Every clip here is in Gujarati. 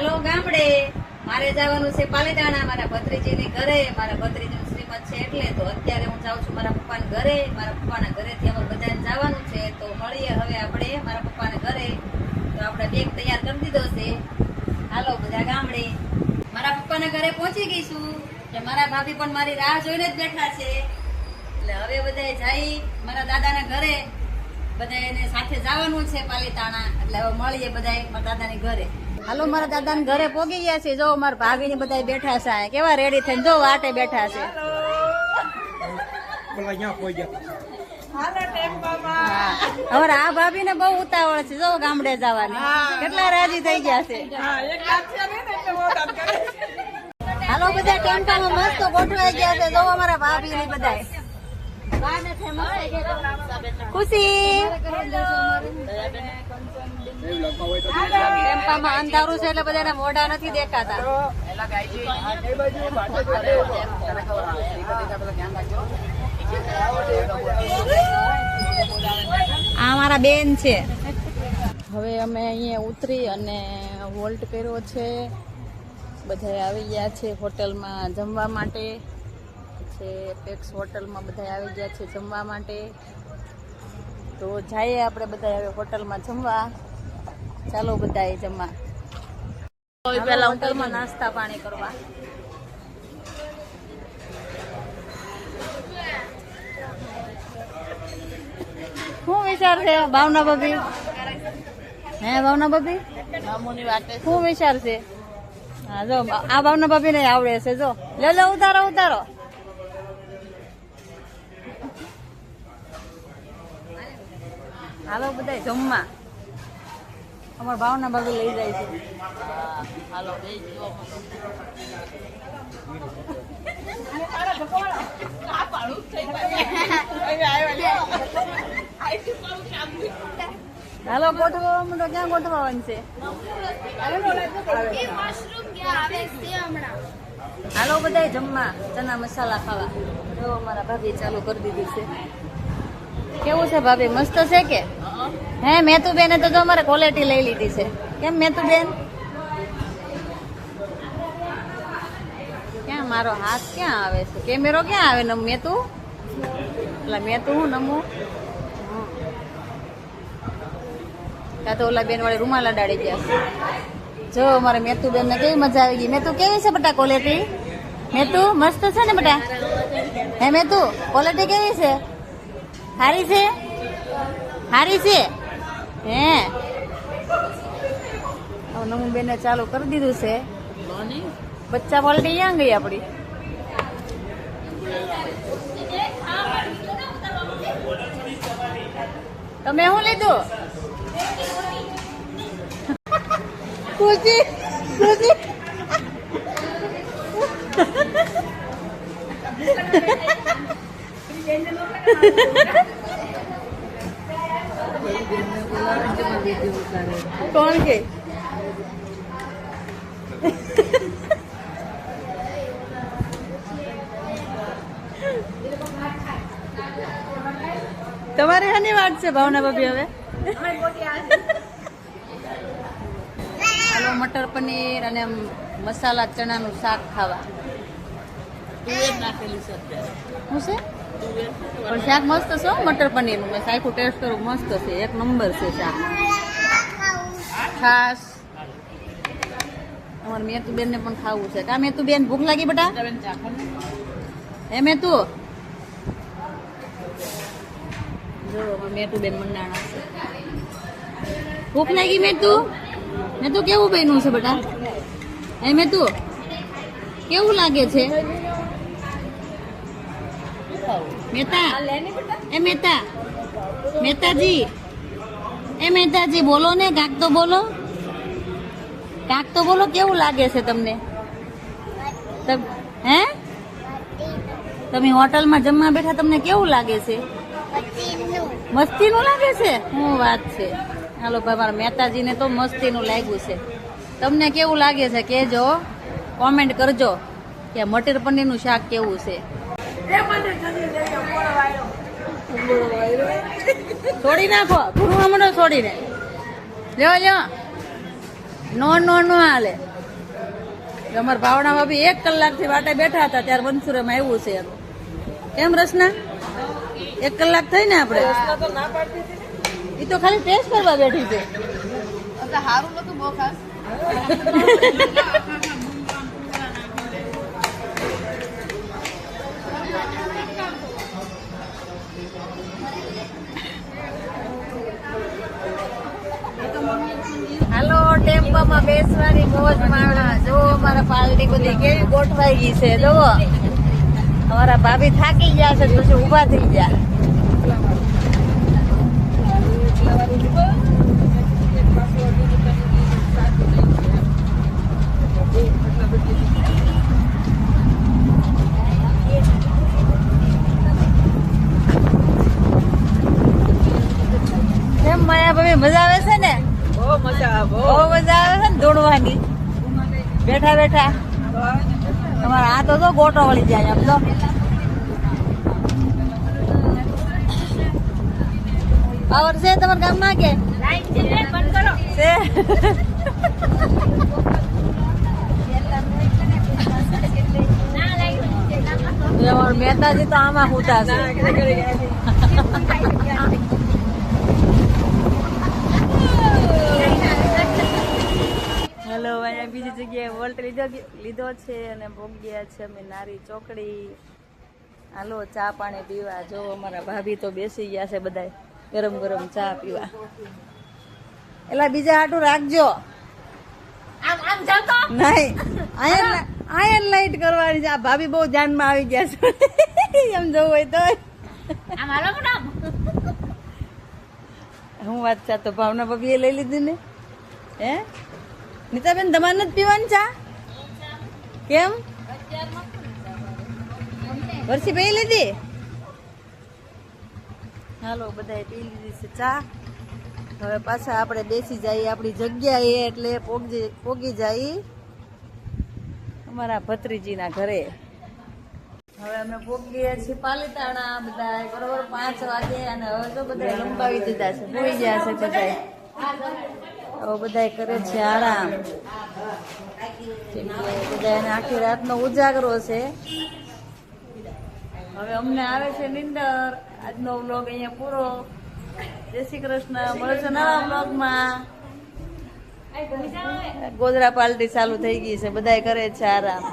હાલો ગામડે મારે જવાનું છે પાલીતાણા મારા ભત્રીજીની ઘરે. મારા ભત્રીજીનું શ્રીમત છે એટલે તો અત્યારે હું જાઉં છું મારા પપ્પાના ઘરે. મારા પપ્પાના ઘરેથી અમારે બધાને જવાનું છે તો મળીએ હવે આપણે મારા પપ્પાના ઘરે. તો આપણે બેગ તૈયાર કરી દીધો છે. હાલો બધા ગામડે. મારા પપ્પાના ઘરે પહોંચી ગઈ છું. મારા ભાભી પણ મારી રાહ જોઈને જ બેઠા છે. એટલે હવે બધા જાય મારા દાદાના ઘરે. બધા એને સાથે જવાનું છે પાલીતાણા. એટલે હવે મળીએ બધા મારા દાદાની ઘરે. હાલો મારા દાદાના ઘરે પોગી ગયા છે. જો મારા ભાભી ને બધા બેઠા છે. કેવા રેડી થઈને જો વાટે બેઠા છે. હવે આ ભાભી ને બહુ ઉતાવળ છે જો ગામડે જવાની. કેટલા રાજી થઈ ગયા છે. હાલો બધા ટેમ્પામાં મસ્ત ગોઠવાઈ ગયા છે. જો અમારા ભાભી ને બધા ખુશી ટેમ્પામાં અંધારું છે એટલે બધાના મોઢા નથી દેખાતા. આ મારા બેન છે. હવે અમે અહીંયા ઉતરી અને વોલ્ટ કર્યો છે. બધા આવી ગયા છે હોટલમાં જમવા માટે. પેક્સ હોટલમાં બધા આવી ગયા છે જમવા માટે. તો જઈએ આપણે બધા હવે હોટલમાં જમવા. ચાલો બધા જમવા. પેલા હોટલમાં નાસ્તા પાણી કરવા. શું વિચાર છે ભાવના ભાભી? હે ભાવના ભાભી શું વિચાર છે? હા જો આ ભાવના ભાભી ને આવડે છે. જો લે ઉતારો ઉતારો. હાલો બધા જમવા. અમારા ભાવના ભાભી લઈ જાય છે. હાલો હાલો ગોઠવવા માંડો. ક્યાં ગોઠવવાનું છે? હાલો બધા જમવા. ચના મસાલા ખાવા. જો અમારા ભાભી ચાલુ કરી દીધી છે. કેવું છે ભાભી? મસ્ત છે કે? હે મેતુ બેને તો જો અમારે ક્વોલિટી લઈ લીધી છે. કેમ મેતુ બેન? ક્યાં મારો હાથ ક્યાં આવે છે? કેમેરો ક્યાં આવે? નમ મેતુ એટલે મેતુ હું નમું. ત્યાં તો ઓલા બેન વાળી રૂમાલ અડાડી ગયા છે. જો અમારે મેતુ બેન ને કેવી મજા આવી ગઈ. મેતુ કેવી છે બેટા ક્વોલિટી? મેતુ મસ્ત છે ને બેટા? હે મેતુ ક્વોલિટી કેવી છે? હારી છે? હારી છે હે? નમુ બેને ચાલુ કરી દીધું છે. બચ્ચા ક્વોલિટી ક્યાં ગઈ આપડી? તમે શું લીધું? ખુશી ખુશી કોણ કે તમારે શાની વાત છે ભાવના ભાભી? હવે હાલો મટર પનીર અને મસાલા ચણાનું શાક ખાવા. શું છે? પણ શાક મસ્ત છે મટર પનીરનું. મેં શાકનું ટેસ્ટ કરું મસ્ત છે. એક નંબર છે શાક. ખાસ અમારે મેતુ બેન ને પણ ખાવું છે. કા મેતુ બેન ભૂખ લાગી બેટા? હે મેતુ? જો મેતુ બેન મંડાણા છે. ભૂખ લાગી મેતુ? મેતુ કેવું બન્યું છે બેટા? હે મેતુ કેવું લાગે છે? મહેતા એ મહેતા મહેતાજી એ મહેતાજી બોલો ને. કાક તો બોલો. કાક તો બોલો. કેવું લાગે છે તમને? હે તમે હોટલમાં જમવા બેઠા તમને કેવું લાગે છે? મસ્તીનું લાગે છે. શું વાત છે. હાલો ભાઈ મારા મહેતાજીને તો મસ્તીનું લાગ્યું છે. તમને કેવું લાગે છે કેજો. કોમેન્ટ કરજો કે મટર પનીરનું શાક કેવું છે. છોડી નાખો. ભૂરવા માંડો છોડીને. લ્યો લ્યો. નો નો નો હાલે. અમારા ભાવનામાં બી 1 કલાકથી વાટે બેઠા હતા ત્યારે મંસુરમ આવ્યું છે એનું. કેમ રસના 1 કલાક થઈ ને આપણે એ તો ખાલી ટેસ્ટ કરવા બેઠી છે. સારું નતું બહુ ખાસ. હાલો ટેમ્પામાં બેસવાની મોજ માણા. જો અમારા પાલટી બધી કેવી ગોઠવાઈ ગઈ છે. જો અમારા ભાભી થાકી ગયા છે પછી ઊભા થઈ ગયા. કેમ માયા ભાભી મજા આવે છે ને? બહુ મજા આવે છે ને દોડવાની બેઠા બેઠા. તમારા આ તો ગોટો વળી જાય આમ તો. પાવર છે તમારા ગામમાં કે છે? મહેતાજી તો આમાં હુતા છે. હેલો, અહીંયા બીજી જગ્યાએ વોલ્ટ લીધો છે અને ભોગ્યા છે અમે નારી ચોકડી. હાલો ચા પાણી પીવા. જો અમારા ભાભી તો બેસી ગયા છે બધા ગરમ ગરમ ચા પીવા. એલા બીજા હાટું રાખજો. નહીં આયન લાઈટ કરવાની છે. આ ભાભી બહુ ધ્યાનમાં આવી ગયા છે. એમ જવું હોય તો હું વાત ચા તો ભાવના ભાભીએ લઈ લીધી ને. હે નીતાબેન તમારે નથી પીવાની ચા? કેમ? વર્ષી પી લીધી? હાલો બધાએ પી લીધી છે ચા. હવે પાછા આપણે બેસી જઈએ આપણી જગ્યાએ એટલે પોગી જઈએ અમારા ભત્રીજીના ઘરે. હવે અમે પોગીએ છીએ પાલીતાણા બધા બરોબર 5 વાગે અને હવે તો બધા લંબાવી દીધા છે, સુઈ ગયા છે બધા. હવે બધા કરે છે આરામ. બધા આખી રાતનો ઉજાગરો છે. હવે અમને આવે છે નીંદર. આજનો વ્લોગ અહીંયા પૂરો. જય શ્રી કૃષ્ણ. મળે છે નવા વ્લોગમાં. ગોધરા પાર્ટી ચાલુ થઈ ગઈ છે, બધા કરે છે આરામ.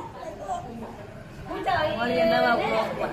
મળીએ નવા વ્લોગમાં.